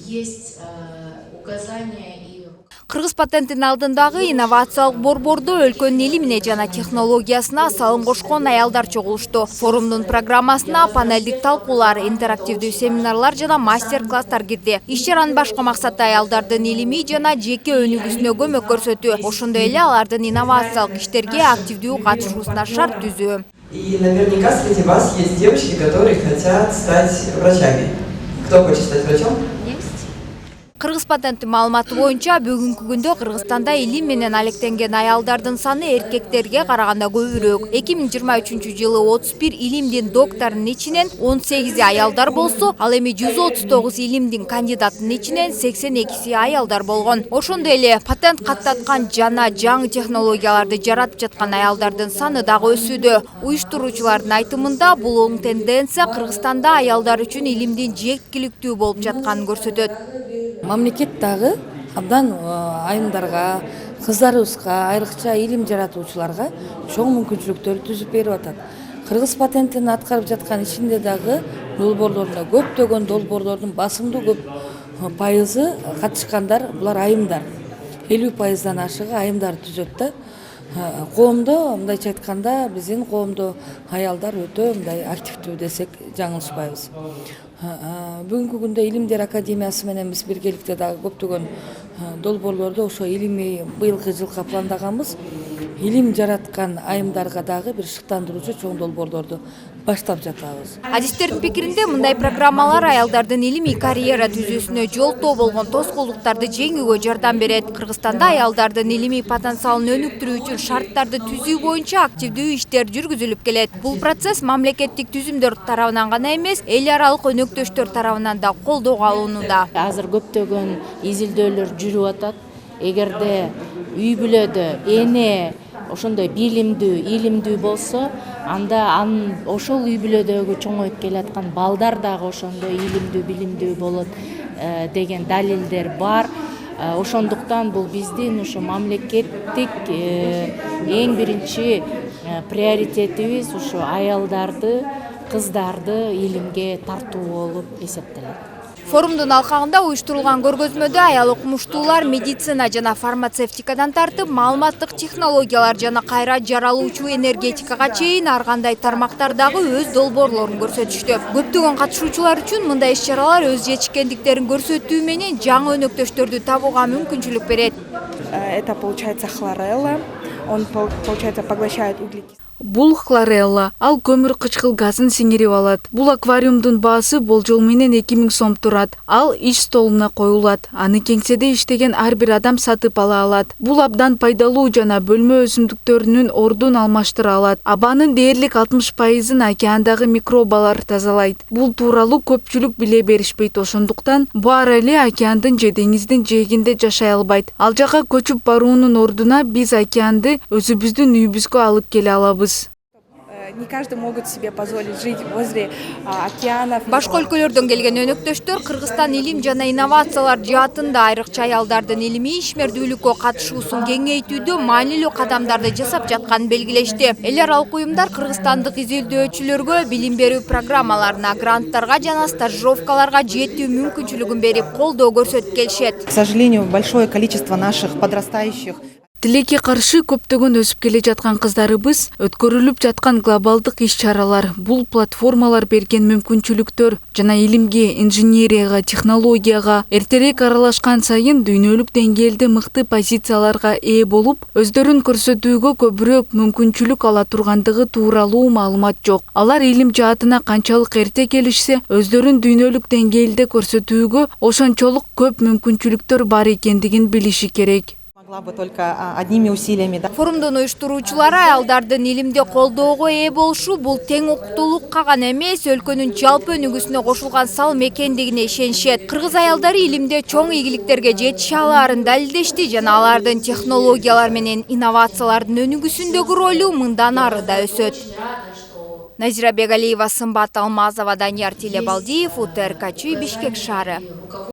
есть указания и Кыргыз патенттин алдындагы инновациялык борбордо өлкөнүн илимине жана технологиясына салым кошкон аялдар чогулушту. Форумдун программасына панелдик талкуулар, интерактивдүү семинарлар жана мастер-класстар кирди. Иш-чаранын башкы максаты аялдардын илимий жана жеке өнүгүүсүнө көмөк көрсөтүү. Ошондой эле алардын инновациялык иштерге активдүү катышуусуна шарт түзүү. И наверняка среди вас есть девочки, которые хотят стать врачами. Кто хочет стать врачом? Кыргыз патенттин маалыматы боюнча бүгүнкү күндө Кыргызстанда илим менен алектенген аялдардын саны эркектерге караганда көбүрөөк. 2023-жылы 31 илимдин докторунун ичинен 18 аялдар болсо, ал эми 139 илимдин кандидатынын ичинен 82 аялдар болгон. Ошондой эле патент каттаткан жана жаңы технологияларды жаратып жаткан аялдардын саны дагы өсүүдө. Уюштуруучулардын айтымында бул оң тенденция Кыргызстанда аялдар үчүн илимдин жеткиликтүү болуп жатканын көрсөтөт. Мамлекет дагы абдан айымдарга, кыздарыбызга, айрыкча илим жаратуучуларга чоң мүмкүнчүлүктөрдү түзүп берип атат. Кыргыз патенттин аткарып жаткан ишинде дагы долбоорлоруна көптөгөн долбоорлордун басымдуу көп пайызы катышкандар булар айымдар. 50%дан ашыгы айымдар түзөт да. Коомдо мындайча айтканда биздин коомдо аялдар өтө мындай активдүү десек жаңылышпайбыз. Бүгүнкү күндө Илимдер академиясы менен биз биргеликте дагы көптөгөн долбоорлорду ошо илимий быйылкы жылга пландаганбыз. Илим жараткан айымдарга дагы бир шыктандыруучу чоң долбоорлорду баштап жатабыз. Адистердин пикиринде мындай программалар аялдардын илимий карьера түзүүсүнө жолтоо болгон тоскоолдуктарды жеңүүгө жардам берет. Кыргызстанда аялдардын илимий потенциалын өнүктүрүү үчүн шарттарды түзүү боюнча активдүү иштер жүргүзүлүп келет. Бул процесс мамлекеттик түзүмдөр тарабынан гана эмес, эл аралык өнөктөштөр тарабынан да колдоого алынууда. азыр көптөгөн изилдөөлөр жүрүп атат. Эгерде үй бүлөдө эне ошондой илимдүү болсо, анда ошол үй бүлөдөгү чоңоюп келаткан балдар дагы ошондой илимдүү, билимдүү болот деген далилдер бар. Ошондуктан бул биздин ошо мамлекеттик эң биринчи приоритетибиз ошо аялдарды, кыздарды илимге тартуу болуп эсептелет. Форумдун алкагында уюштурулган көргөзмөдө аял окумуштуулар медицина жана фармацевтикадан тартып, маалыматтык технологиялар жана кайра жаралуучу энергетикага чейин ар кандай тармактардагы өз долбоорлорун көрсөтүштү. Көптөгөн катышуучулар үчүн мындай иш-чаралар өз жетишкендиктерин көрсөтүү менен жаңы өнөктөштөрдү табууга мүмкүнчүлүк берет. Это получается хлорелла, он получается поглощает углекислый. Бул хлорелла, ал көмүр кычкыл газын сиңирип алат. Бул аквариумдун баасы болжол менен 2000 сом турат. Ал иш столуна коюлат. Аны кеңседе иштеген ар бир адам сатып ала алат. Бул абдан пайдалуу жана бөлмө өсүмдүктөрүнүн ордун алмаштыра алат. Абанын дээрлик 60%-ын океандагы микробалар тазалайт. Бул тууралуу көпчүлүк биле беришпейт. Ошондуктан баар эле океандын же деңиздин жээгинде жашай албайт. Ал жака көчүп баруунун ордуна биз океанды өзүбүздүн үйүбүзгө алып келе алабыз. Не каждый могут себе позволить жить возле океанов. Башка өлкөлөрдөн келген өнөктөштөр Кыргызстан илим жана инновациялар жаатында айрыкча аялдардын илимий ишмердүүлүккө катышуусун кеңейтүүдө маанилүү кадамдарды жасап жатканын белгилешти. Эл аралык уюмдар кыргызстандык изилдөөчүлөргө билим берүү программаларына, гранттарга жана стажировкаларга жетүү мүмкүнчүлүгүн берип, колдоо көрсөтүп келишет. К сожалению, большое количество наших подрастающих Тилекке каршы көптөгөн өсүп келе жаткан кыздарыбыз өткөрүлүп жаткан глобалдык иш-чаралар, бул платформалар берген мүмкүнчүлүктөр жана илимге, инженерияга, технологияга эртерээк аралашкан сайын дүйнөлүк деңгээлде мыкты позицияларга ээ болуп, өздөрүн көрсөтүүгө көбүрөөк мүмкүнчүлүк ала тургандыгы тууралуу маалымат жок. Алар илим жаатына канчалык эрте келишсе, өздөрүн дүйнөлүк деңгээлде көрсөтүүгө ошончолук көп мүмкүнчүлүктөр бар экендигин билиши керек. могла бы только одними усилиями. Форумдун уюштуруучулары аялдардын илимде колдоого ээ болушу бул тең укуктуулукка гана эмес, өлкөнүн жалпы өнүгүүсүнө кошулган салым экендигине ишенишет. Кыргыз аялдары илимде чоң ийгиликтерге жетише алаарын далилдешти жана алардын технологиялар менен инновациялардын өнүгүүсүндөгү ролу мындан ары да өсөт. Назира Бегалиева, Сымбат Алмазова, Данияр Телебалдиев, УТРК, Бишкек шаары.